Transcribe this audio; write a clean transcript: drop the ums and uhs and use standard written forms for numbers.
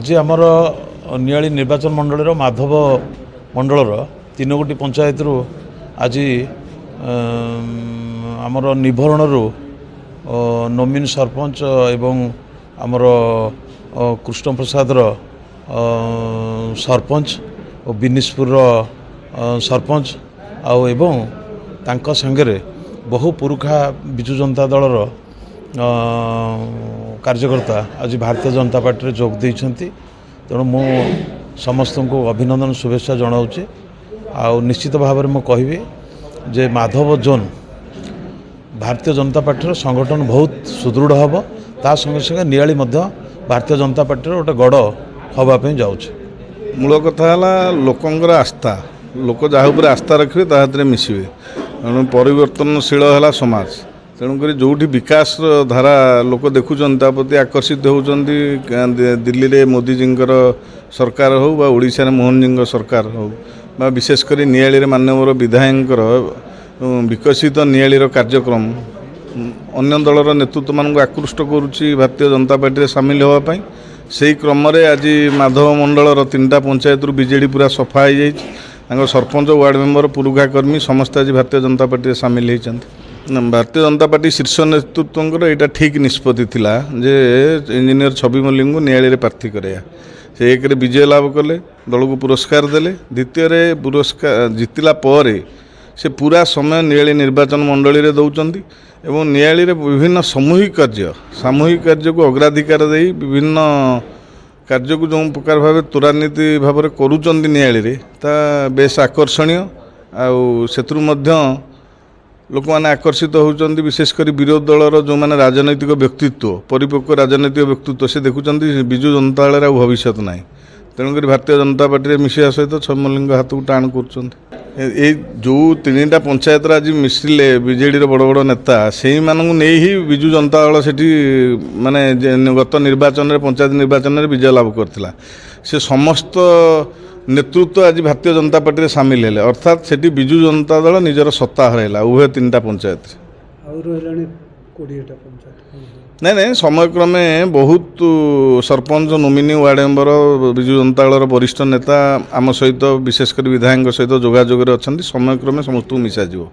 आज आमर नियाली निर्वाचन मंडल माधव मंडल 3 गोटी पंचायत आज आमर निभरण नोमिन सरपंच एवं आमर कृष्ण प्रसाद सरपंच और बिनिशपुर सरपंच एवं तांका संगे बहु पुरुखा विजु जनता दलर कार्यकर्ता आज भारतीय जनता पार्टी जोग देइछंती। तेणु मु समस्त को अभिनंदन शुभेच्छा जनाऊँचे। निश्चित भाव में कहबी जे माधव जोन भारतीय जनता पार्टी संगठन बहुत सुदृढ़ हम ता संगे संगे नियाली भारतीय जनता पार्टी गोटे गड़ हवापी जाऊँचे। मूल कथा है लोकंर आस्था लोक जहाँ आस्था रखिए तादे मिसवे तेणु परिवर्तनशील है समाज तेणुक जो विकास धारा लोक देखुं प्रति आकर्षित होती दिल्ली में मोदीजी सरकार हो बा ओडिशा रे मोहन जी सरकार हो बा विशेषकर नियाली माननीय विधायक विकसित नियालीर कार्यक्रम अन्य दलर नेतृत्व मान आकृष्ट करुच्ची भारतीय जनता पार्टी सामिल होगापी से क्रम आज माधव मंडलर 3टा पंचायत बीजेडी पूरा सफा हो जाए सरपंच वार्ड मेंबर पुरुखा कर्मी समस्त आज भारतीय जनता पार्टी सामिल होती। भारतीय जनता पार्टी शीर्ष नेतृत्व यहाँ ठीक निष्पत्ति थिला जे इंजीनियर छवि मल्लिक को नियाली प्रार्थी कराया से एक विजय लाभ कले दल को पुरस्कार देले द्वितीय पुरस्कार जितला पर से पूरा समय नियाली निर्वाचन मंडली रे दौरान एवं नियाली रे विभिन्न सामूहिक कार्य को अग्राधिकार दे विभिन्न कार्य को जो प्रकार भाव त्वरान्वित भाव करुँच नियाली रे ता बेस आकर्षणीय आउ लोक मैंने आकर्षित होती विशेषकर विरोधी दलर जो मैंने राजनैतिक व्यक्तित्व परिपक्व राजनैतिक व्यक्तित्व से देखुं विजु जनता दल भविष्य ना तेणुक भारतीय जनता पार्टी मिसवा सहित छमल्लिक हाथ को टाण कर जो 3टा पंचायत आज मिसिले बीजेडी बड़ बड़ नेता से नहीं ही विजु जनता दल से माने गत निर्वाचन में पंचायत निर्वाचन में विजय लाभ करथिला से समस्त नेतृत्व आज भारतीय जनता पार्टी सामिल है अर्थात से विजु जनता दल निजर सत्ता हरैला उभय 3टा पंचायत नहीं समय क्रमे बहुत sarpanch nominee ward member Biju Janata Dal वरिष्ठ नेता आम सहित विशेषकर विधायक सहित जोगाजोग अच्छा समय क्रमे समस्त मिसाଯିव।